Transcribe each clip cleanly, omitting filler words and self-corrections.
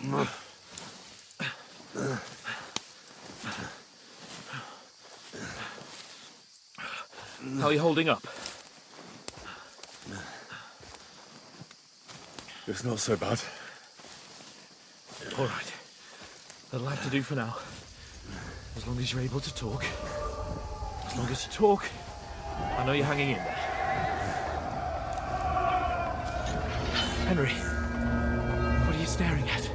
How are you holding up? It's not so bad. All right. That'll have to do for now. As long as you're able to talk. As long as you talk, I know you're hanging in there. Henry, what are you staring at?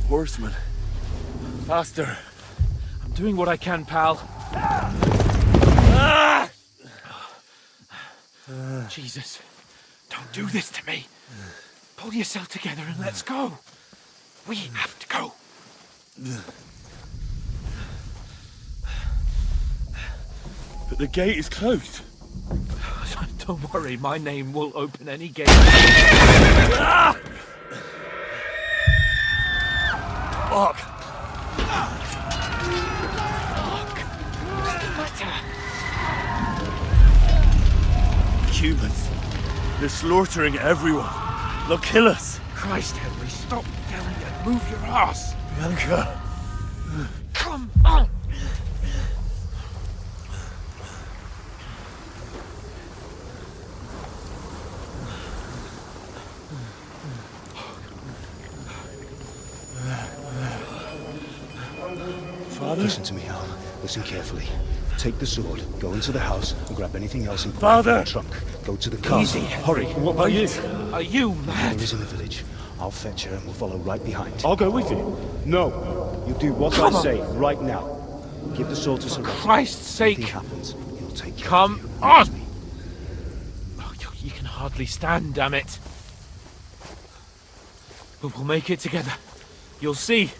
Horseman. Faster. I'm doing what I can, pal. Jesus, don't do this to me. Pull yourself together and let's go. We have to go. But the gate is closed. Don't worry, my name will open any gate. Ah! Fuck. Fuck. What's the matter? Humans. They're slaughtering everyone. They'll kill us. Christ, Henry, stop yelling and move your ass. Bianca. Come on. Father? Listen to me, Al. Listen carefully. Take the sword, go into the house, and grab anything else important Father! in the trunk. Go to the car. Easy, Hurry. What about you? Are you mad? Mother is in the village. I'll fetch her and we'll follow right behind. I'll go with you. No. You do what Come I on. say right now. Give the sword to For Sir Christ's Anything sake. happens, he'll take care Come of you. on. Promise me. Oh, you can hardly stand, damn it. But we'll make it together. You'll see.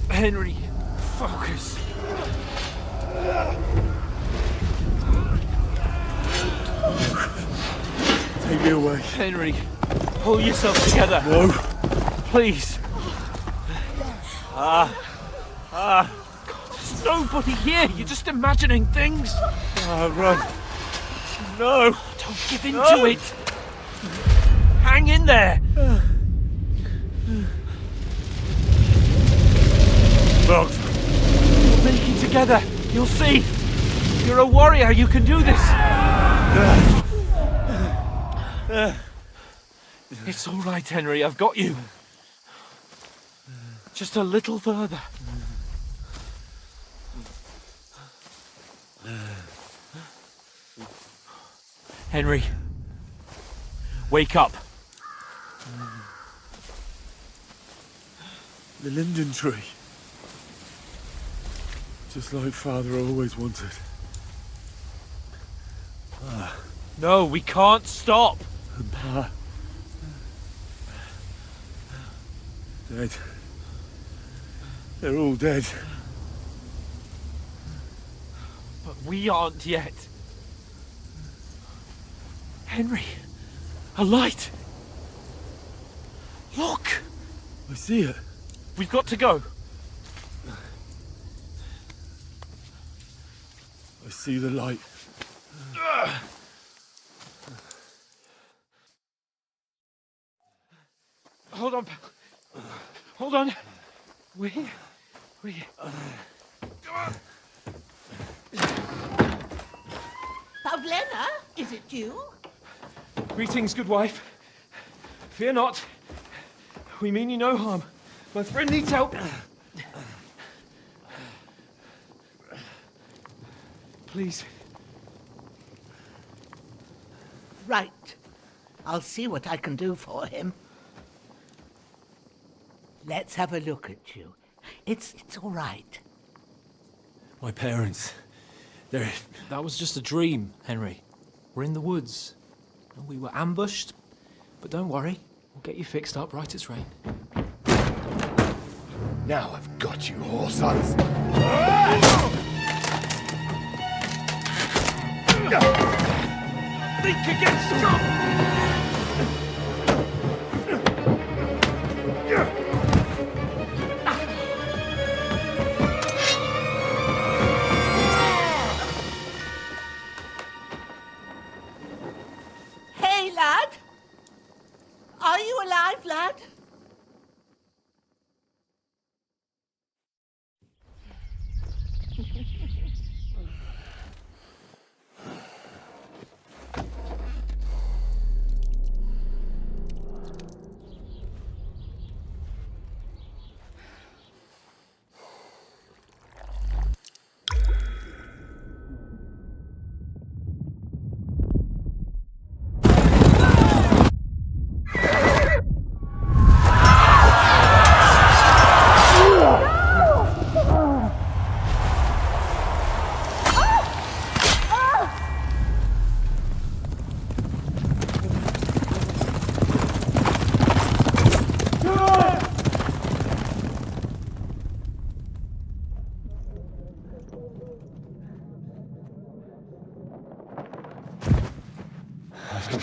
Henry, focus. Take me away. Henry, pull yourself together. No. Please. God, there's nobody here. You're just imagining things. Run. No. Don't give in to it. Hang in there. Run. We'll make it together. You'll see. You're a warrior. You can do this. It's all right, Henry. I've got you. Just a little further. Henry, wake up. The linden tree. Just like Father always wanted. No, we can't stop. And Pa. Dead. They're all dead. But we aren't yet. Henry, a light. Look, I see it. we've got to go. I see the light. Hold on, pal. Hold on. We're here. We're here. Pavlena, is it you? Greetings, good wife. Fear not. We mean you no harm. My friend needs help. Please. Right. I'll see what I can do for him. Let's have a look at you. It's all right. My parents. They're... That was just a dream, Henry. We're in the woods. We were ambushed, but don't worry. We'll get you fixed up right as rain. Now I've got you, whoresons. Think against them. lad? Are you alive, lad?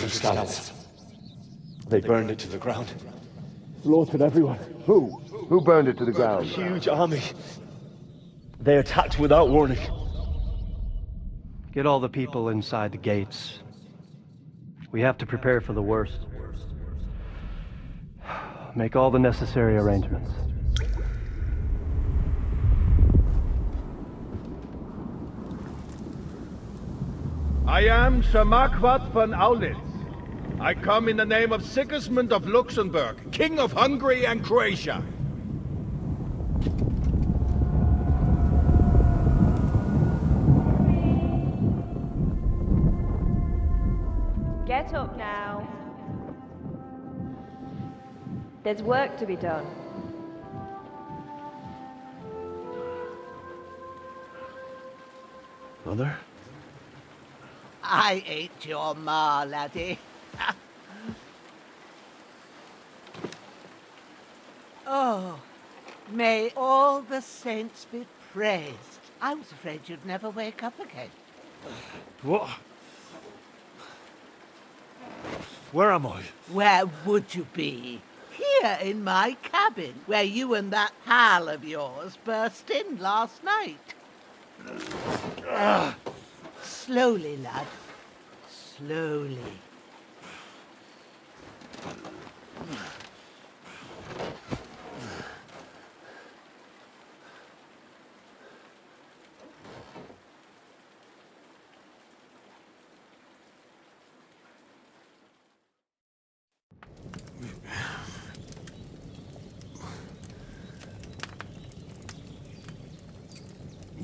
Scallops. They burned it to the ground. Slaughtered everyone. Who? Who burned it to the ground? Huge army. They attacked without warning. Get all the people inside the gates. We have to prepare for the worst. Make all the necessary arrangements. I am Sir Marquardt von Aulitz. I come in the name of Sigismund of Luxembourg, King of Hungary and Croatia. Get up now. There's work to be done. Mother? I ain't your ma, laddie. Oh, may all the saints be praised. I was afraid you'd never wake up again. What? Where am I? Where would you be? Here in my cabin, where you and that pal of yours burst in last night. Slowly, lad. Slowly.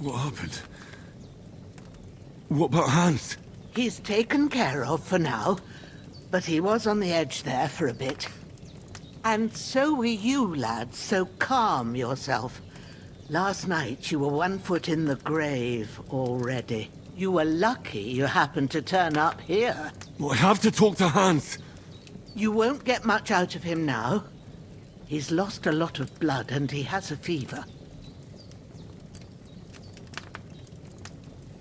What happened? What about Hans? He's taken care of for now, but he was on the edge there for a bit. And so were you, lad, so calm yourself. Last night you were 1 foot in the grave already. You were lucky you happened to turn up here. Well, I have to talk to Hans. You won't get much out of him now. He's lost a lot of blood and he has a fever.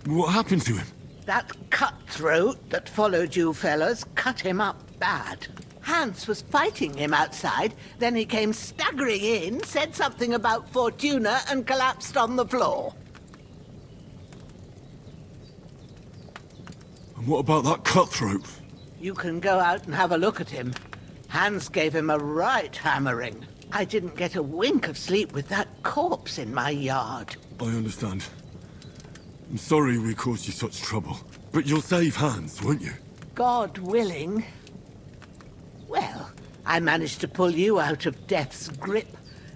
What happened to him? That cutthroat that followed you fellas cut him up bad. Hans was fighting him outside, then he came staggering in, said something about Fortuna and collapsed on the floor. And what about that cutthroat? You can go out and have a look at him. Hans gave him a right hammering. I didn't get a wink of sleep with that corpse in my yard. I understand. I'm sorry we caused you such trouble. But you'll save Hans, won't you? God willing. Well, I managed to pull you out of death's grip,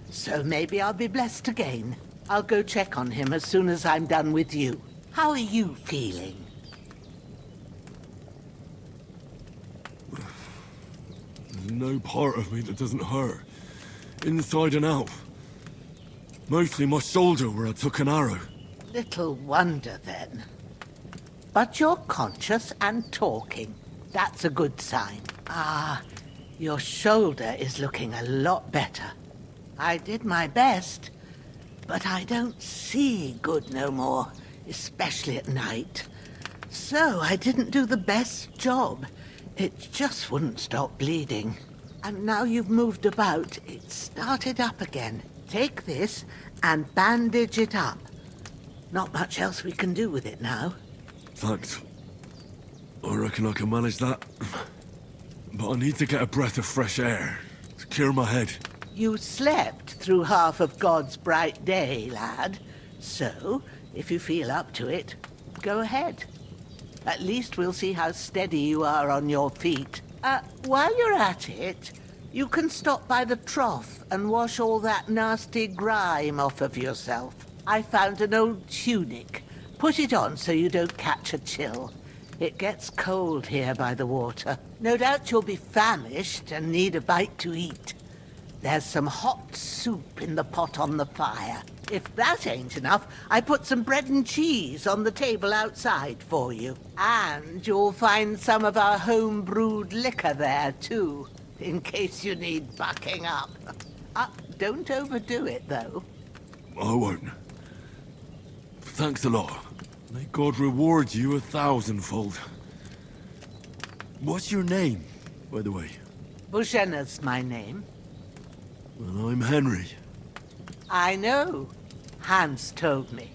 so maybe I'll be blessed again. I'll go check on him as soon as I'm done with you. How are you feeling? There's no part of me that doesn't hurt. Inside and out. Mostly my shoulder where I took an arrow. Little wonder, then. But you're conscious and talking. That's a good sign. Ah, your shoulder is looking a lot better. I did my best, but I don't see good no more, especially at night. So I didn't do the best job. It just wouldn't stop bleeding. And now you've moved about, it started up again. Take this and bandage it up. Not much else we can do with it now. Thanks. I reckon I can manage that. but I need to get a breath of fresh air to clear my head. You slept through half of God's bright day, lad. So, if you feel up to it, go ahead. At least we'll see how steady you are on your feet. While you're at it, you can stop by the trough and wash all that nasty grime off of yourself. I found an old tunic. Put it on so you don't catch a chill. It gets cold here by the water. No doubt you'll be famished and need a bite to eat. There's some hot soup in the pot on the fire. If that ain't enough, I put some bread and cheese on the table outside for you. And you'll find some of our home-brewed liquor there, too, in case you need bucking up. Don't overdo it, though. I won't. Thanks a lot. May God reward you 1,000-fold. What's your name, by the way? Bushena's my name. Well, I'm Henry. I know. Hans told me.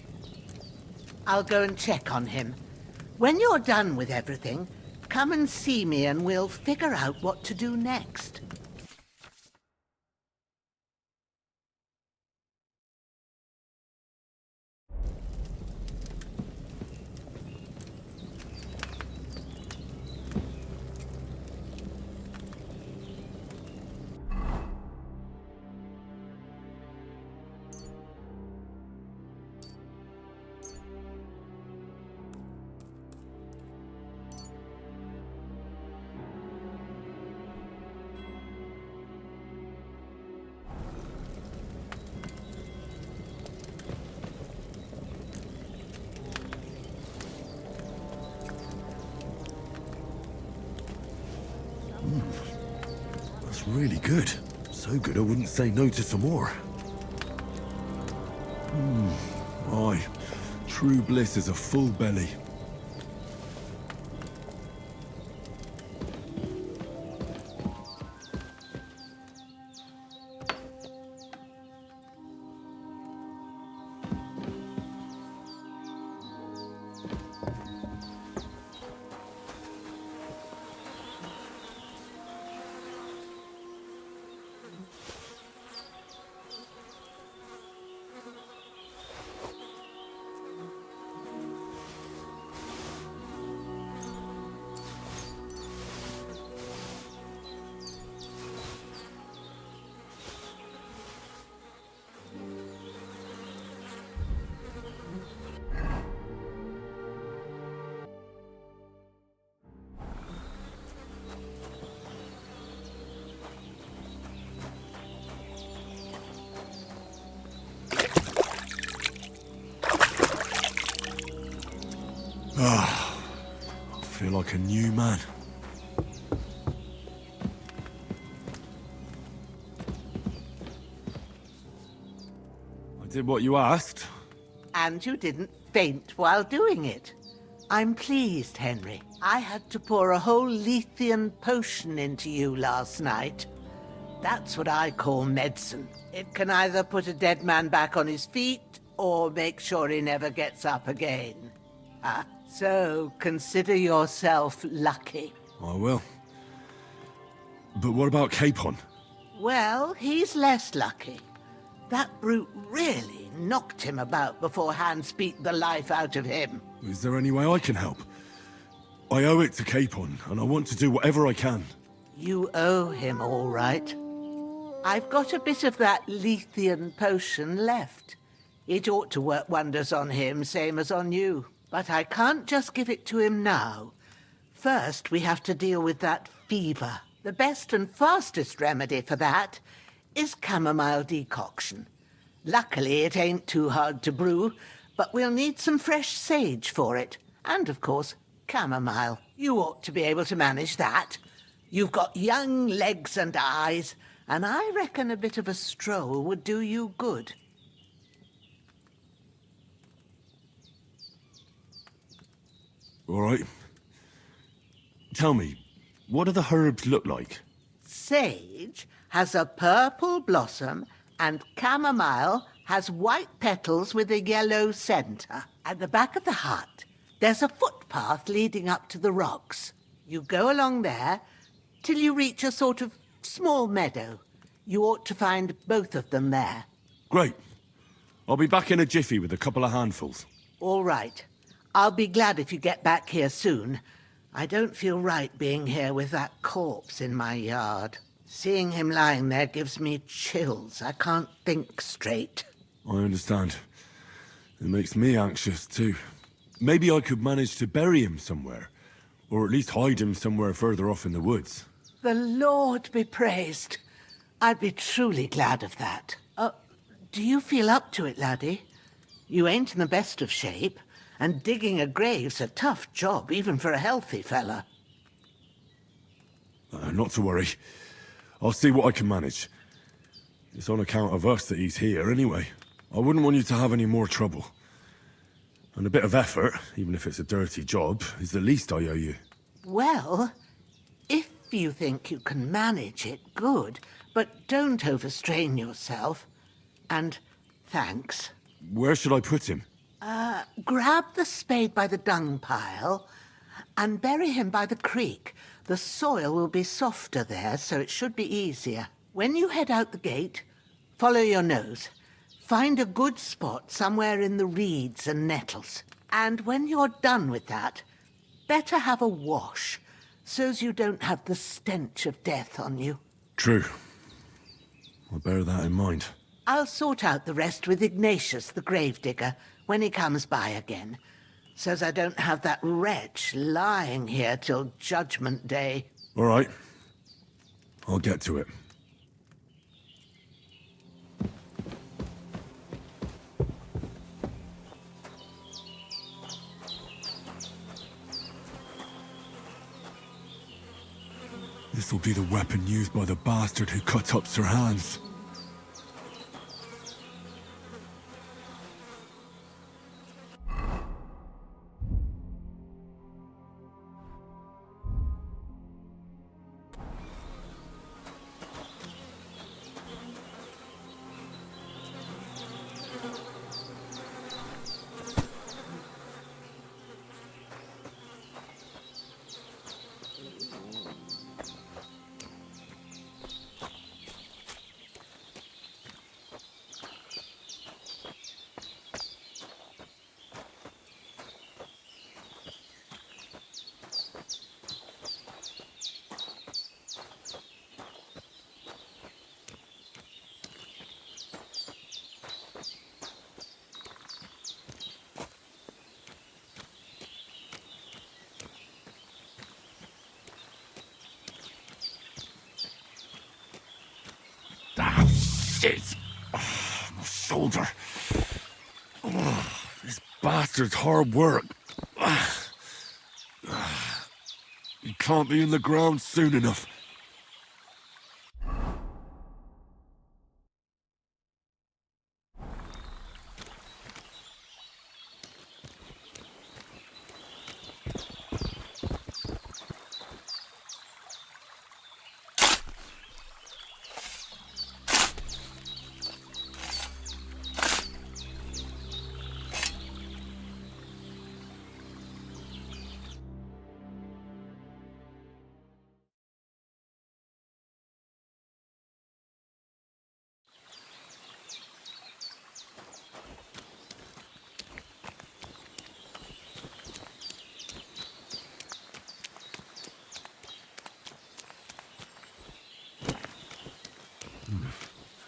I'll go and check on him. When you're done with everything, come and see me and we'll figure out what to do next. That's really good. So good I wouldn't say no to some more. Aye. True bliss is a full belly. I feel like a new man. I did what you asked. And you didn't faint while doing it. I'm pleased, Henry. I had to pour a whole Lethean potion into you last night. That's what I call medicine. It can either put a dead man back on his feet or make sure he never gets up again. So consider yourself lucky. I will. But what about Capon? Well, he's less lucky. That brute really knocked him about before Hans beat the life out of him. Is there any way I can help? I owe it to Capon, and I want to do whatever I can. You owe him, all right. I've got a bit of that Lethean potion left. It ought to work wonders on him, same as on you. But I can't just give it to him now. First, we have to deal with that fever. The best and fastest remedy for that is chamomile decoction. Luckily, it ain't too hard to brew, but we'll need some fresh sage for it. And, of course, chamomile. You ought to be able to manage that. You've got young legs and eyes, and I reckon a bit of a stroll would do you good. All right. Tell me, what do the herbs look like? Sage has a purple blossom, and chamomile has white petals with a yellow centre. At the back of the hut, there's a footpath leading up to the rocks. You go along there, till you reach a sort of small meadow. You ought to find both of them there. Great. I'll be back in a jiffy with a couple of handfuls. All right. I'll be glad if you get back here soon. I don't feel right being here with that corpse in my yard. Seeing him lying there gives me chills. I can't think straight. I understand. It makes me anxious, too. Maybe I could manage to bury him somewhere. Or at least hide him somewhere further off in the woods. The Lord be praised. I'd be truly glad of that. Do you feel up to it, laddie? You ain't in the best of shape, and digging a grave's a tough job, even for a healthy fella. Not to worry. I'll see what I can manage. It's on account of us that he's here, anyway. I wouldn't want you to have any more trouble. And a bit of effort, even if it's a dirty job, is the least I owe you. Well, if you think you can manage it, good, but don't overstrain yourself. And thanks. Where should I put him? Grab the spade by the dung pile and bury him by the creek. The soil will be softer there, so it should be easier. When you head out the gate, follow your nose. Find a good spot somewhere in the reeds and nettles. And when you're done with that, better have a wash, so's you don't have the stench of death on you. True. I'll bear that in mind. I'll sort out the rest with Ignatius, the gravedigger, when he comes by again, so's I don't have that wretch lying here till Judgment Day. All right. I'll get to it. This'll be the weapon used by the bastard who cut up Sir Hans. Shit! Oh, my shoulder. Oh, this bastard's hard work. He can't be in the ground soon enough.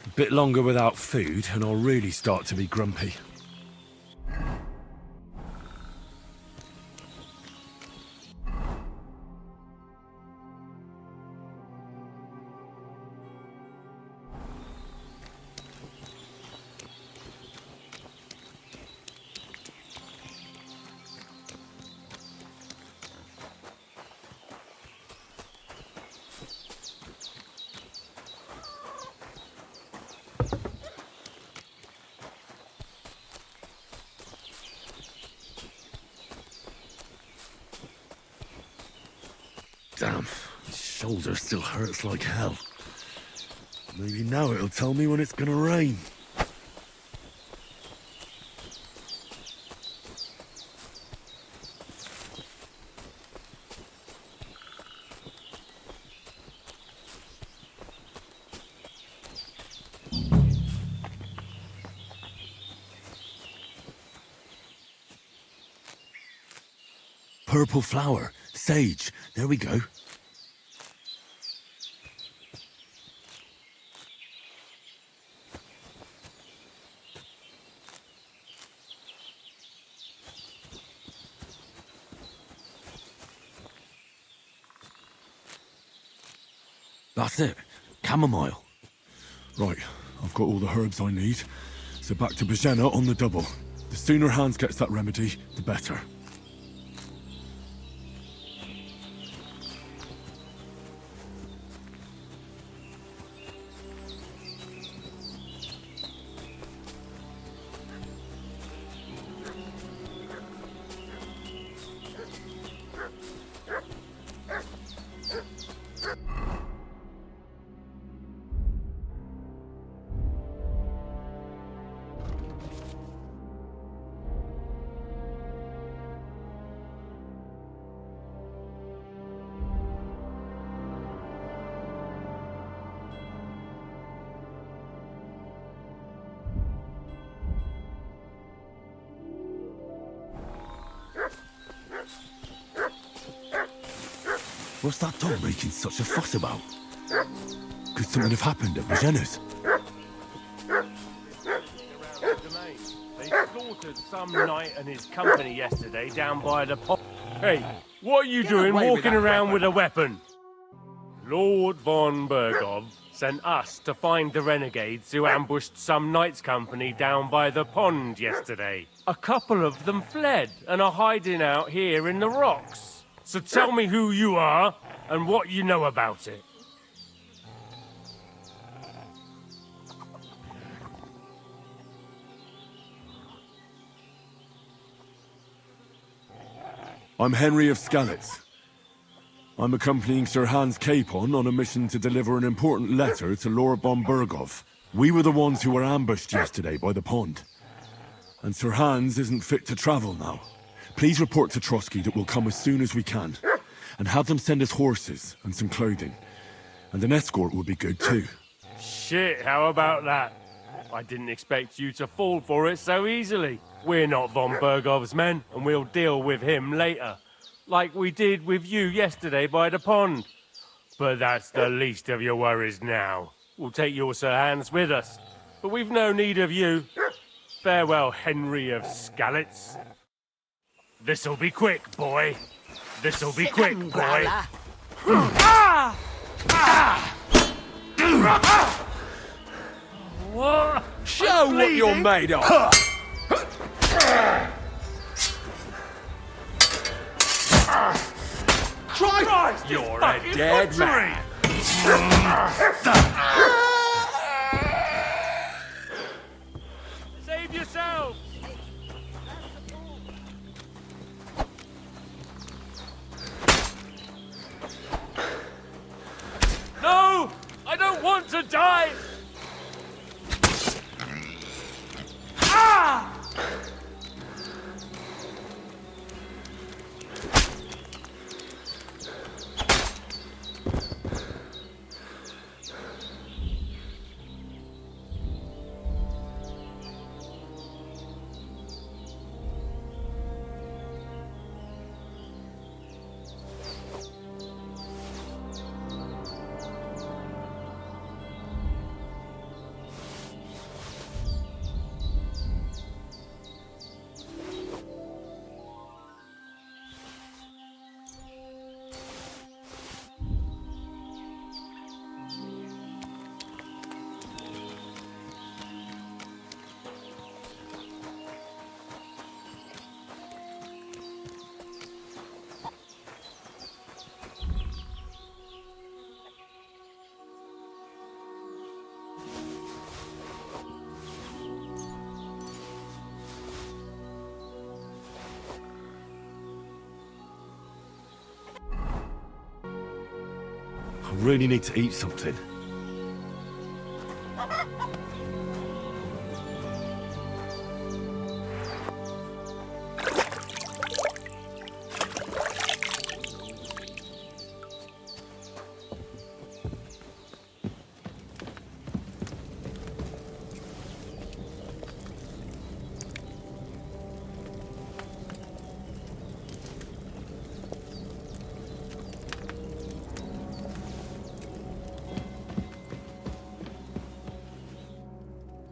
A bit longer without food, and I'll really start to be grumpy. Damn, my shoulder still hurts like hell. Maybe now it'll tell me when it's gonna rain. Purple flower. Sage. There we go. That's it. Chamomile. Right, I've got all the herbs I need. So back to Bajena on the double. The sooner Hans gets that remedy, the better. What's that dog making such a fuss about? Could something have happened at Bajena's? They slaughtered some knight and his company yesterday down by the pond. Hey, what are you doing walking around with a weapon? Lord von Bergov sent us to find the renegades who ambushed some knight's company down by the pond yesterday. A couple of them fled and are hiding out here in the rocks. So tell me who you are and what you know about it. I'm Henry of Skalitz. I'm accompanying Sir Hans Capon on a mission to deliver an important letter to Lord von Bergov. We were the ones who were ambushed yesterday by the pond. And Sir Hans isn't fit to travel now. Please report to Trotsky that we'll come as soon as we can. And have them send us horses and some clothing. And an escort would be good too. Shit, how about that? I didn't expect you to fall for it so easily. We're not von Bergov's men, and we'll deal with him later. Like we did with you yesterday by the pond. But that's the least of your worries now. We'll take your Sir Hans with us. But we've no need of you. Farewell, Henry of Skalitz. This'll be quick, boy. This'll be quick, boy. Show what you're made of! Christ! You're a dead man. Save yourself! No! I don't want to die! Ah! I really need to eat something.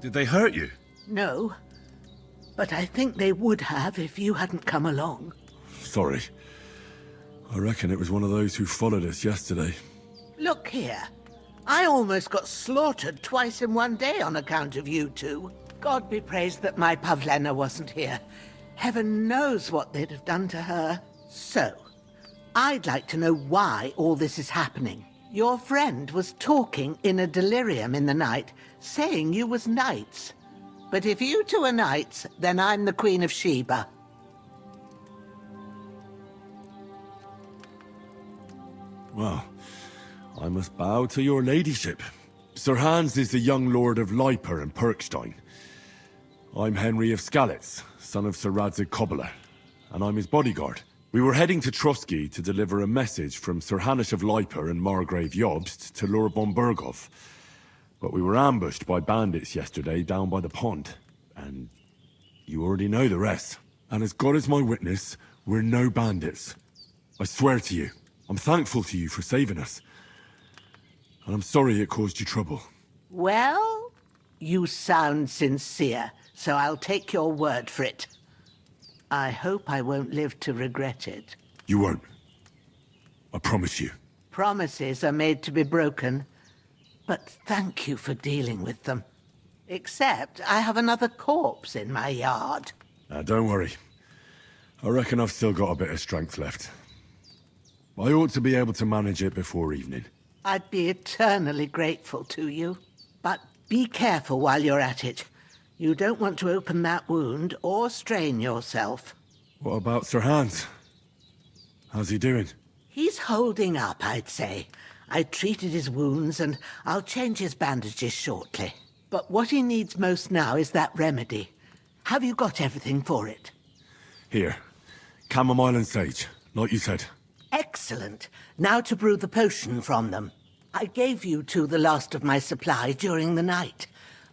Did they hurt you? No, but I think they would have if you hadn't come along. Sorry. I reckon it was one of those who followed us yesterday. Look here. I almost got slaughtered twice in one day on account of you two. God be praised that my Pavlena wasn't here. Heaven knows what they'd have done to her. So, I'd like to know why all this is happening. Your friend was talking in a delirium in the night, saying you was knights. But if you two are knights, then I'm the Queen of Sheba. Well, I must bow to your ladyship. Sir Hans is the young lord of Leiper and Perkstein. I'm Henry of Skalitz, son of Sir Radzig Cobbler, and I'm his bodyguard. We were heading to Trusky to deliver a message from Sir Hanish of Leiper and Margrave Jobst to Lord von Berghoff. But we were ambushed by bandits yesterday down by the pond, and you already know the rest. And as God is my witness, we're no bandits. I swear to you, I'm thankful to you for saving us. And I'm sorry it caused you trouble. Well, you sound sincere, so I'll take your word for it. I hope I won't live to regret it. You won't. I promise you. Promises are made to be broken, but thank you for dealing with them. Except I have another corpse in my yard. Now, don't worry. I reckon I've still got a bit of strength left. I ought to be able to manage it before evening. I'd be eternally grateful to you. But be careful while you're at it. You don't want to open that wound or strain yourself. What about Sir Hans? How's he doing? He's holding up, I'd say. I treated his wounds and I'll change his bandages shortly. But what he needs most now is that remedy. Have you got everything for it? Here. Chamomile and sage, like you said. Excellent. Now to brew the potion from them. I gave you two the last of my supply during the night.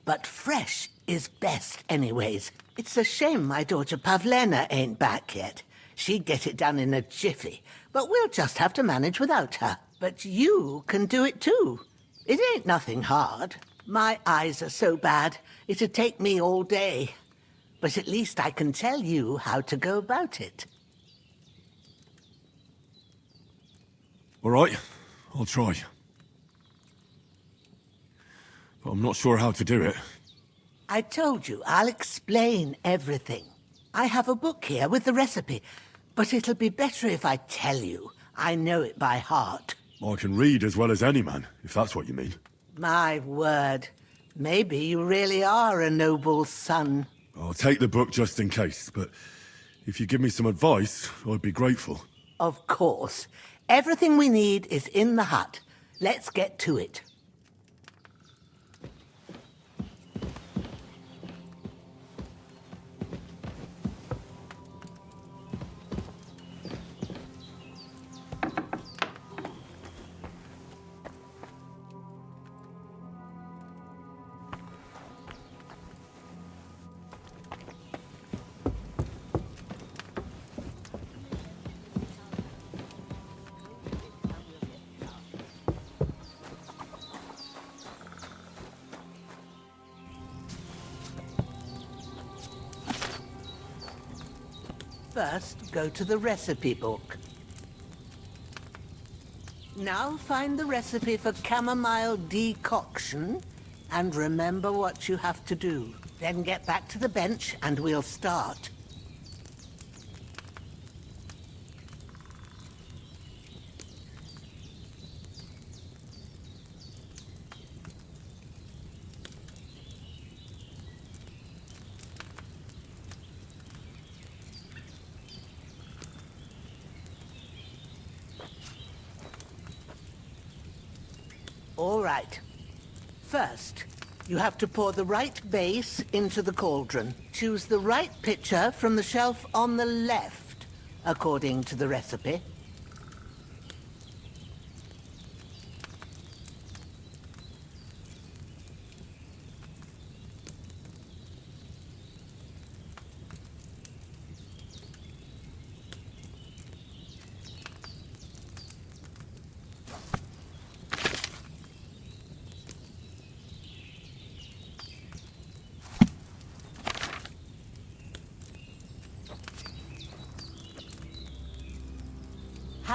But fresh is best anyways. It's a shame my daughter Pavlena ain't back yet. She'd get it done in a jiffy, but we'll just have to manage without her. But you can do it too. It ain't nothing hard. My eyes are so bad, it'd take me all day. But at least I can tell you how to go about it. All right, I'll try. But I'm not sure how to do it. I told you, I'll explain everything. I have a book here with the recipe, but it'll be better if I tell you. I know it by heart. I can read as well as any man, if that's what you mean. My word. Maybe you really are a noble son. I'll take the book just in case, but if you give me some advice, I'd be grateful. Of course. Everything we need is in the hut. Let's get to it. First, go to the recipe book. Now find the recipe for chamomile decoction and remember what you have to do. Then get back to the bench and we'll start. All right. First, you have to pour the right base into the cauldron. Choose the right pitcher from the shelf on the left, according to the recipe.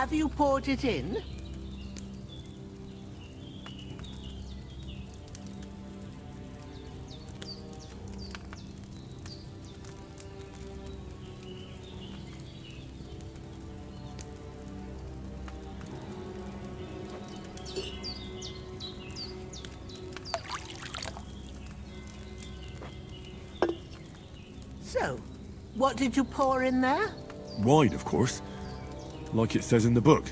Have you poured it in? So, what did you pour in there? Wine, of course. Like it says in the book.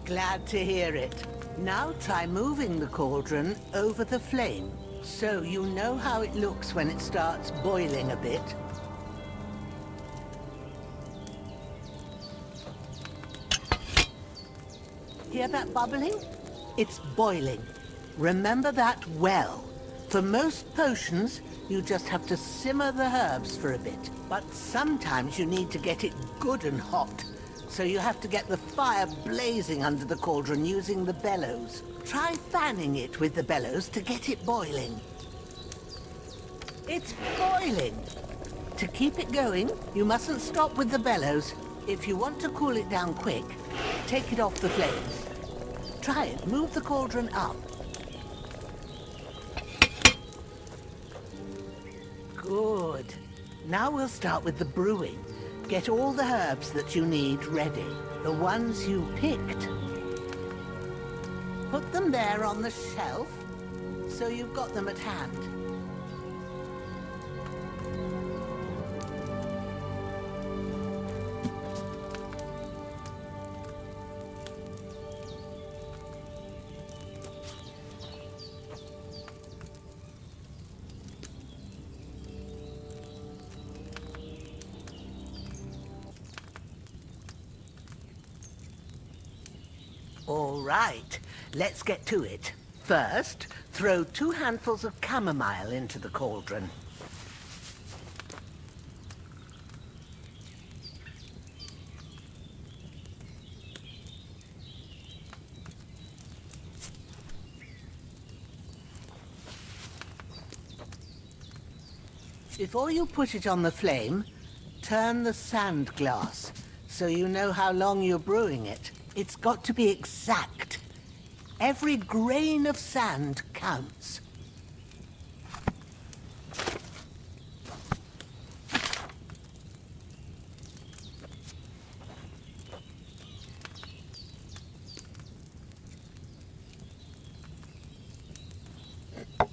Glad to hear it. Now try moving the cauldron over the flame, so you know how it looks when it starts boiling a bit. Hear that bubbling? It's boiling. Remember that well. For most potions, you just have to simmer the herbs for a bit. But sometimes you need to get it good and hot. So you have to get the fire blazing under the cauldron using the bellows. Try fanning it with the bellows to get it boiling. It's boiling! To keep it going, you mustn't stop with the bellows. If you want to cool it down quick, take it off the flames. Try it. Move the cauldron up. Good. Now we'll start with the brewing. Get all the herbs that you need ready. The ones you picked. Put them there on the shelf, so you've got them at hand. All right, let's get to it. First, throw 2 handfuls of chamomile into the cauldron. Before you put it on the flame, turn the sand glass so you know how long you're brewing it. It's got to be exact. Every grain of sand counts.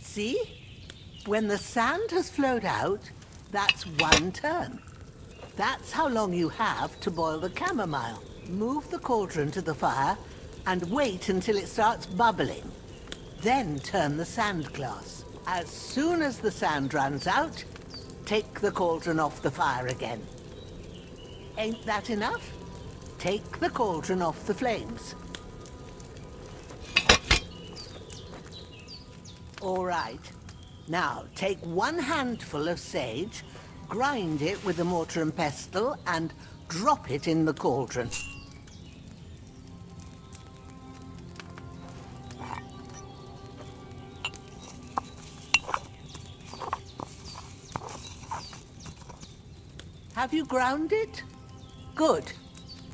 See? When the sand has flowed out, that's 1 turn. That's how long you have to boil the chamomile. Move the cauldron to the fire and wait until it starts bubbling. Then turn the sand glass. As soon as the sand runs out, take the cauldron off the fire again. Ain't that enough? Take the cauldron off the flames. All right. Now, take 1 handful of sage, grind it with a mortar and pestle, and drop it in the cauldron. Have you ground it? Good.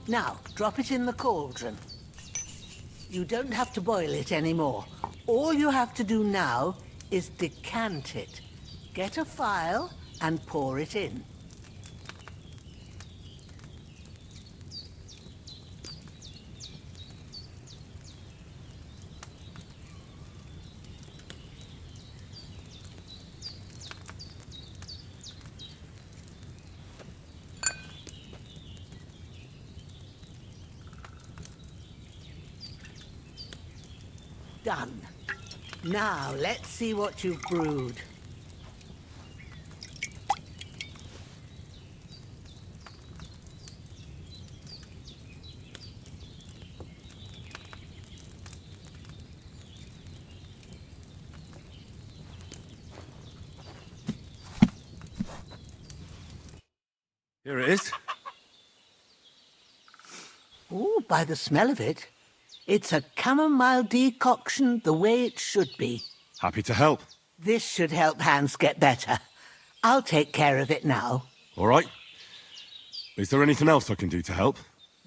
Now, drop it in the cauldron. You don't have to boil it anymore. All you have to do now is decant it. Get a phial and pour it in. Done. Now, let's see what you've brewed. Here it is. Ooh, by the smell of it, it's a chamomile decoction the way it should be. Happy to help. This should help Hans get better. I'll take care of it now. All right. Is there anything else I can do to help?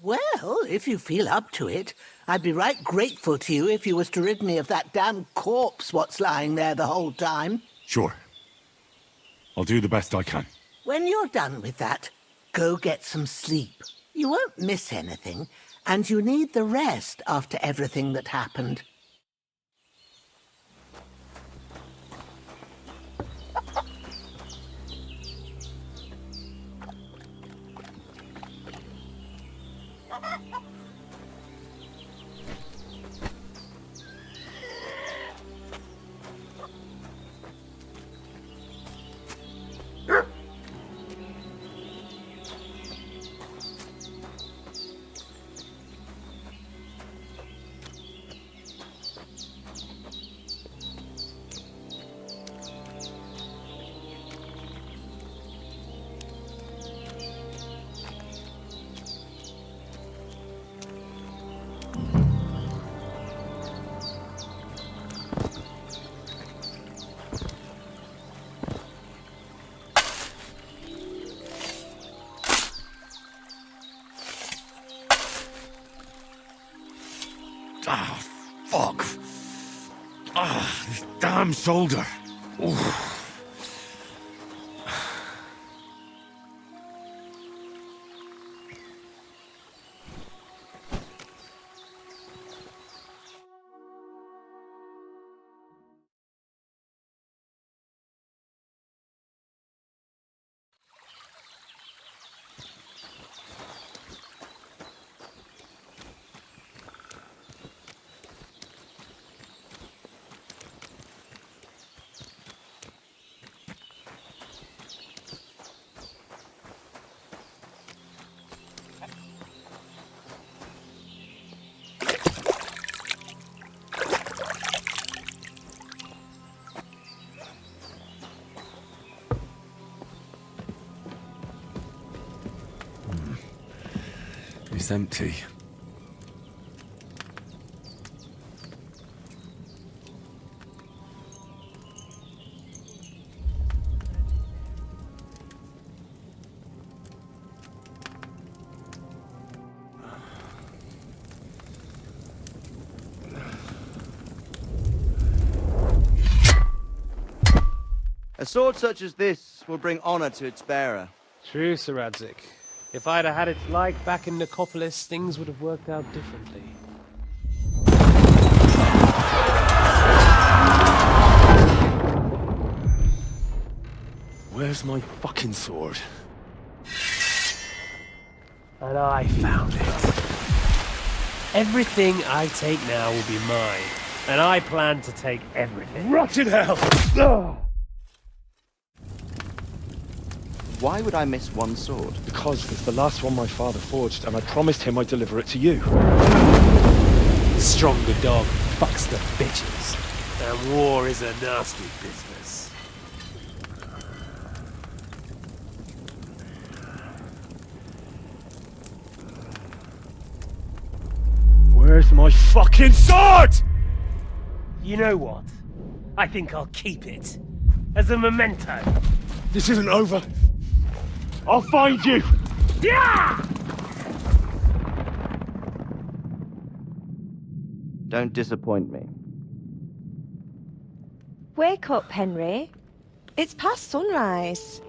Well, if you feel up to it, I'd be right grateful to you if you was to rid me of that damn corpse what's lying there the whole time. Sure. I'll do the best I can. When you're done with that, go get some sleep. You won't miss anything, and you need the rest after everything that happened. Ah, fuck. Ah, this damn shoulder. Oof. It's empty. A sword such as this will bring honor to its bearer. True, Sir Radzik. If I'd have had its like back in Nicopolis, things would have worked out differently. Where's my fucking sword? And I found it. Everything I take now will be mine. And I plan to take everything. Rotten hell! Why would I miss one sword? Because it's the last one my father forged, and I promised him I'd deliver it to you. Stronger dog fucks the bitches. And war is a nasty business. Where's my fucking sword? You know what? I think I'll keep it. As a memento. This isn't over. I'll find you! Yeah! Don't disappoint me. Wake up, Henry. It's past sunrise.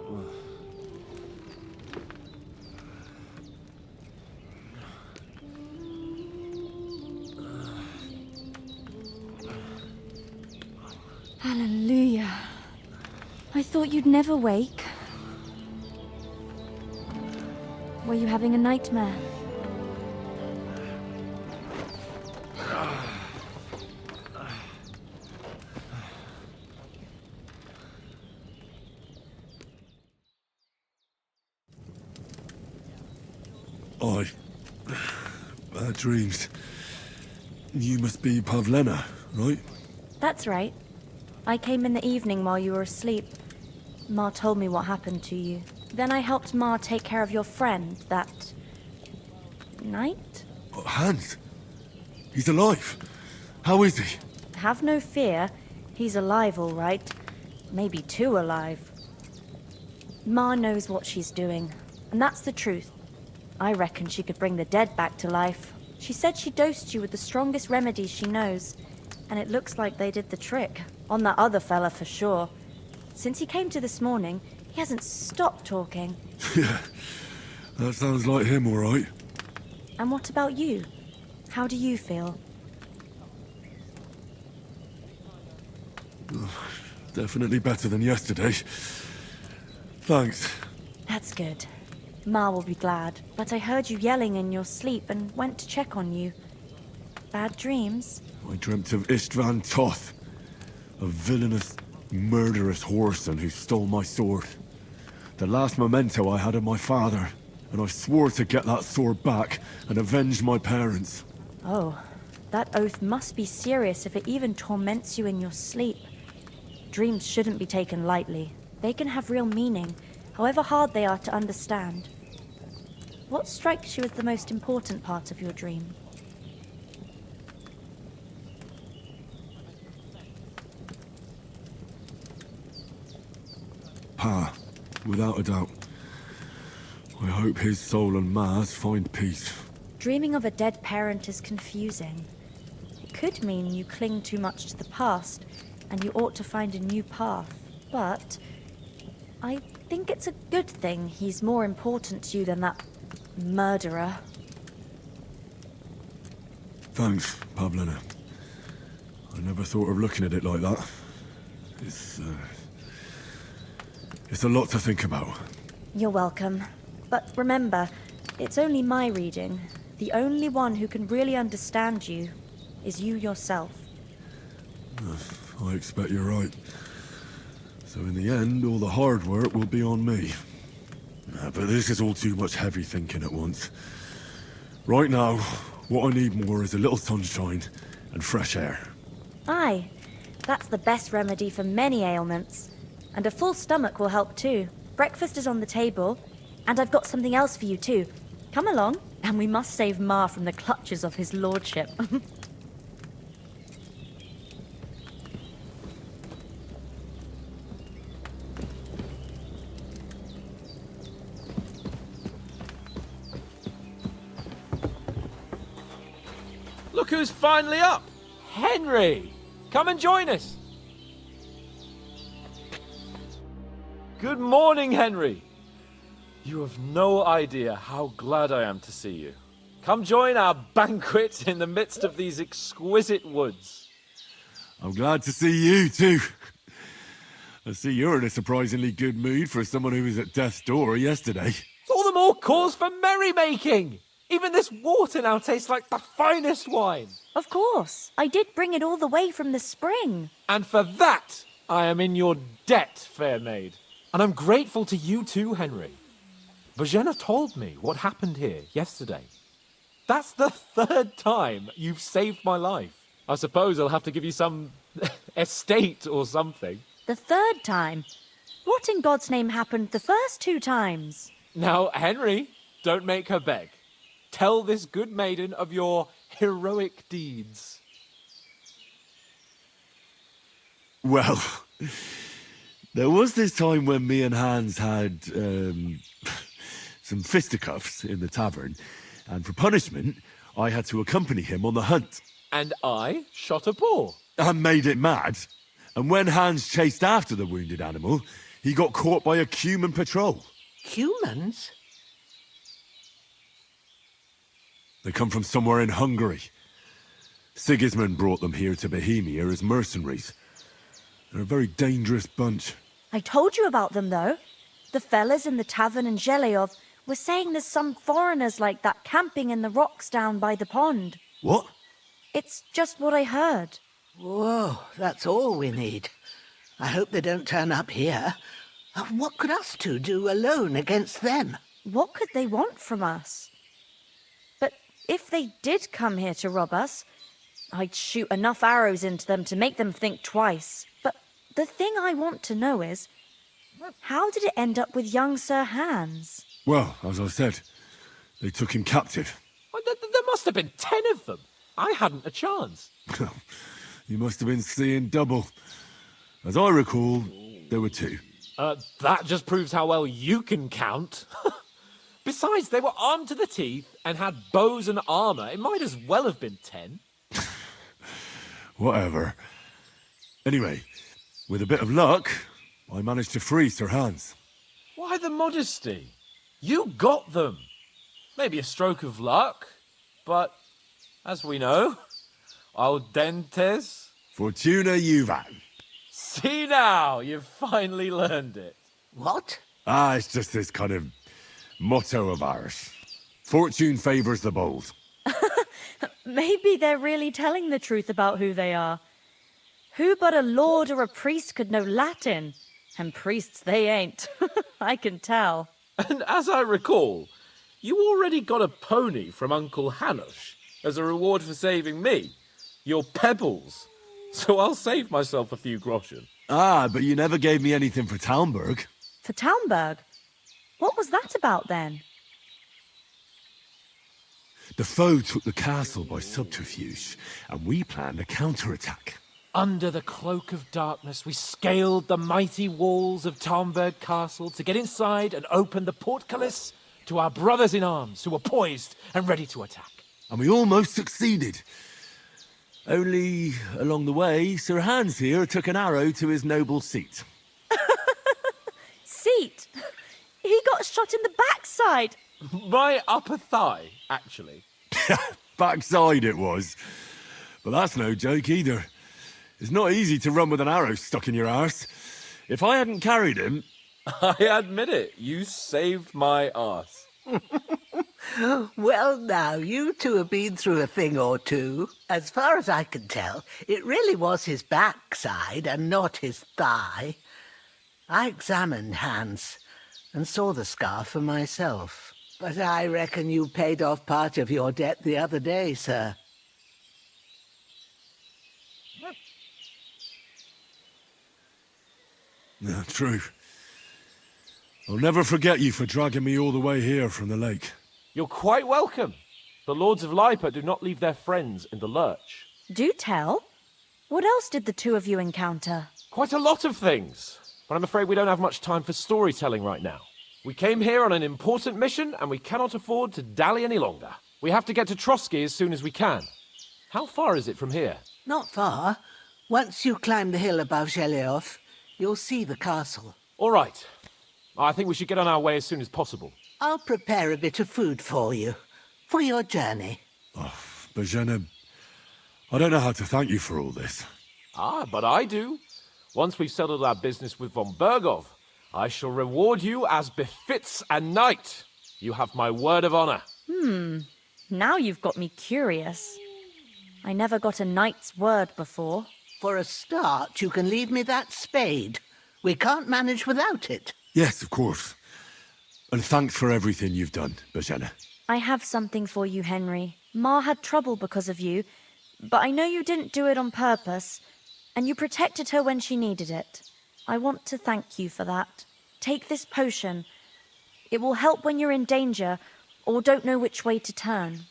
Hallelujah. I thought you'd never wake. Were you having a nightmare? Bad dreams. You must be Pavlena, right? That's right. I came in the evening while you were asleep. Ma told me what happened to you. Then I helped Ma take care of your friend that night? Hans? He's alive. How is he? Have no fear. He's alive, all right. Maybe too alive. Ma knows what she's doing, and that's the truth. I reckon she could bring the dead back to life. She said she dosed you with the strongest remedies she knows, and it looks like they did the trick. On that other fella for sure. Since he came to this morning, he hasn't stopped talking. Yeah, that sounds like him, all right. And what about you? How do you feel? Definitely better than yesterday. Thanks. That's good. Ma will be glad. But I heard you yelling in your sleep and went to check on you. Bad dreams? I dreamt of Istvan Toth, a villainous, murderous whoreson who stole my sword. The last memento I had of my father, and I swore to get that sword back and avenge my parents. Oh, that oath must be serious if it even torments you in your sleep. Dreams shouldn't be taken lightly. They can have real meaning, however hard they are to understand. What strikes you as the most important part of your dream? Pa, without a doubt. I hope his soul and Ma's find peace. Dreaming of a dead parent is confusing. It could mean you cling too much to the past, and you ought to find a new path. But I think it's a good thing he's more important to you than that murderer. Thanks, Pavlina. I never thought of looking at it like that. It's a lot to think about. You're welcome. But remember, it's only my reading. The only one who can really understand you is you yourself. I expect you're right. So in the end, all the hard work will be on me. But this is all too much heavy thinking at once. Right now, what I need more is a little sunshine and fresh air. Aye, that's the best remedy for many ailments. And a full stomach will help too. Breakfast is on the table, and I've got something else for you too. Come along, and we must save Ma from the clutches of his lordship. Look who's finally up! Henry! Come and join us! Good morning, Henry! You have no idea how glad I am to see you. Come join our banquet in the midst of these exquisite woods. I'm glad to see you, too. I see you're in a surprisingly good mood for someone who was at death's door yesterday. It's all the more cause for merrymaking! Even this water now tastes like the finest wine. Of course. I did bring it all the way from the spring. And for that, I am in your debt, fair maid. And I'm grateful to you too, Henry. Bojena told me what happened here yesterday. That's the third time you've saved my life. I suppose I'll have to give you some estate or something. The third time? What in God's name happened the first 2 times? Now, Henry, don't make her beg. Tell this good maiden of your heroic deeds. Well, there was this time when me and Hans had some fisticuffs in the tavern, and for punishment, I had to accompany him on the hunt. And I shot a boar. And made it mad. And when Hans chased after the wounded animal, he got caught by a human patrol. Humans? They come from somewhere in Hungary. Sigismund brought them here to Bohemia as mercenaries. They're a very dangerous bunch. I told you about them, though. The fellas in the tavern in Zheleyov were saying there's some foreigners like that camping in the rocks down by the pond. What? It's just what I heard. Whoa, that's all we need. I hope they don't turn up here. What could us two do alone against them? What could they want from us? But if they did come here to rob us, I'd shoot enough arrows into them to make them think twice. But the thing I want to know is, how did it end up with young Sir Hans? Well, as I said, they took him captive. Well, there must have been 10 of them. I hadn't a chance. You must have been seeing double. As I recall, there were 2. That just proves how well you can count. Besides, they were armed to the teeth and had bows and armor. It might as well have been 10. Whatever. Anyway, with a bit of luck, I managed to free Sir Hans. Why the modesty? You got them. Maybe a stroke of luck, but as we know, al dentes. Fortuna juvat. See now, you've finally learned it. What? It's just this kind of motto of ours. Fortune favours the bold. Maybe they're really telling the truth about who they are. Who but a lord or a priest could know Latin? And priests they ain't. I can tell. And as I recall, you already got a pony from Uncle Hanush as a reward for saving me. Your pebbles. So I'll save myself a few groschen. But you never gave me anything for Talmberg. For Talmberg? What was that about then? The foe took the castle by subterfuge, and we planned a counterattack. Under the cloak of darkness, we scaled the mighty walls of Talmberg Castle to get inside and open the portcullis to our brothers in arms who were poised and ready to attack. And we almost succeeded. Only, along the way, Sir Hans here took an arrow to his noble seat. Seat? He got shot in the backside. My upper thigh, actually. Backside it was. But that's no joke either. It's not easy to run with an arrow stuck in your arse. If I hadn't carried him... I admit it, you saved my arse. Well, now, you two have been through a thing or two. As far as I can tell, it really was his backside and not his thigh. I examined Hans and saw the scar for myself. But I reckon you paid off part of your debt the other day, sir. No, true. I'll never forget you for dragging me all the way here from the lake. You're quite welcome. The Lords of Lipa do not leave their friends in the lurch. Do tell. What else did the two of you encounter? Quite a lot of things. But I'm afraid we don't have much time for storytelling right now. We came here on an important mission, and we cannot afford to dally any longer. We have to get to Trotsky as soon as we can. How far is it from here? Not far. Once you climb the hill above Zheleov, you'll see the castle. All right. I think we should get on our way as soon as possible. I'll prepare a bit of food for you, for your journey. Oh, Bozhena, I don't know how to thank you for all this. But I do. Once we've settled our business with von Bergov, I shall reward you as befits a knight. You have my word of honor. Now you've got me curious. I never got a knight's word before. For a start, you can leave me that spade. We can't manage without it. Yes, of course. And thanks for everything you've done, Bozhena. I have something for you, Henry. Ma had trouble because of you, but I know you didn't do it on purpose, and you protected her when she needed it. I want to thank you for that. Take this potion. It will help when you're in danger or don't know which way to turn.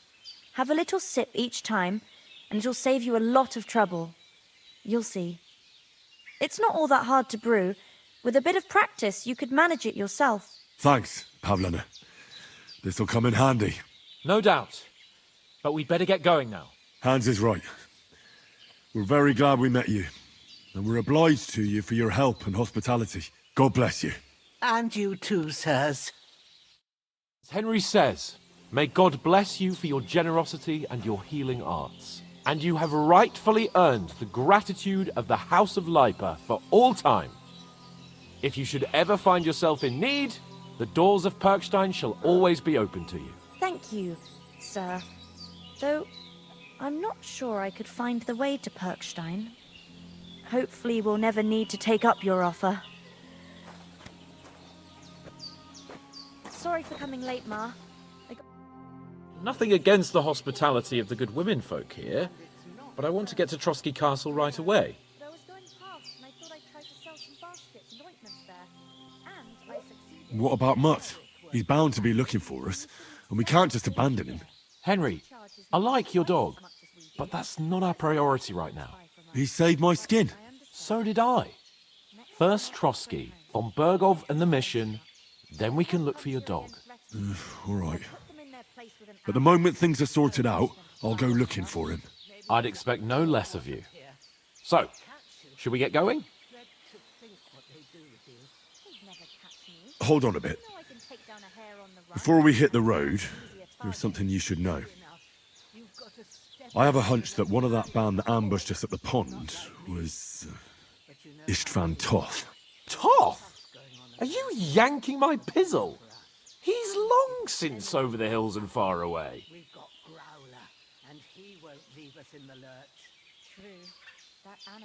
Have a little sip each time, and it'll save you a lot of trouble. You'll see. It's not all that hard to brew. With a bit of practice, you could manage it yourself. Thanks, Pavlana. This'll come in handy. No doubt. But we'd better get going now. Hans is right. We're very glad we met you. And we're obliged to you for your help and hospitality. God bless you. And you too, sirs. As Henry says, may God bless you for your generosity and your healing arts. And you have rightfully earned the gratitude of the House of Lipa for all time. If you should ever find yourself in need, the doors of Perkstein shall always be open to you. Thank you, sir. Though, I'm not sure I could find the way to Perkstein. Hopefully we'll never need to take up your offer. Sorry for coming late, Ma. Nothing against the hospitality of the good women folk here, but I want to get to Trotsky Castle right away. I was going past and I thought I'd try to sell some baskets and ointments there. And I succeeded. What about Mutt? He's bound to be looking for us, and we can't just abandon him. Henry, I like your dog, but that's not our priority right now. He saved my skin. So did I. First Trotsky, von Bergov and the mission, then we can look for your dog. All right. But the moment things are sorted out, I'll go looking for him. I'd expect no less of you. So, should we get going? Hold on a bit. Before we hit the road, there's something you should know. I have a hunch that one of that band that ambushed us at the pond was Istvan Toth. Toth? Are you yanking my pizzle? He's long since over the hills and far away. We've got Growler, and he won't leave us in the lurch. True.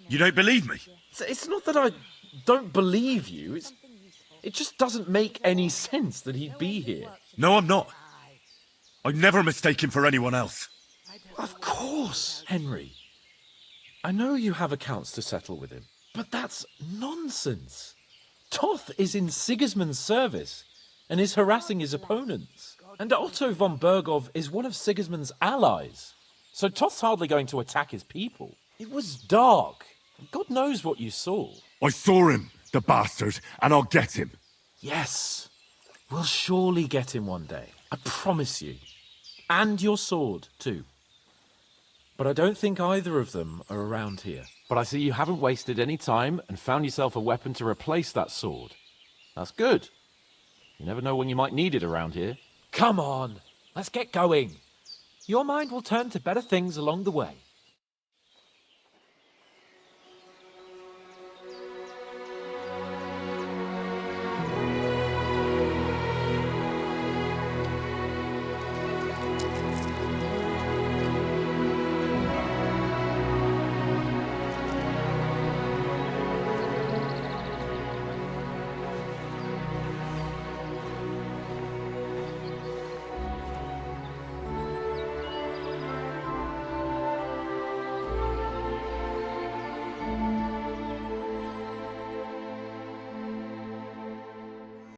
You don't believe me? It's not that I don't believe you. It just doesn't make any sense that he'd be here. No, I'm not. I'd never mistake him for anyone else. Of course, Henry. I know you have accounts to settle with him, but that's nonsense. Toth is in Sigismund's service and is harassing his opponents. And Otto von Bergov is one of Sigismund's allies. So Toth's hardly going to attack his people. It was dark. God knows what you saw. I saw him, the bastard, and I'll get him. Yes. We'll surely get him one day. I promise you. And your sword, too. But I don't think either of them are around here. But I see you haven't wasted any time and found yourself a weapon to replace that sword. That's good. You never know when you might need it around here. Come on, let's get going. Your mind will turn to better things along the way.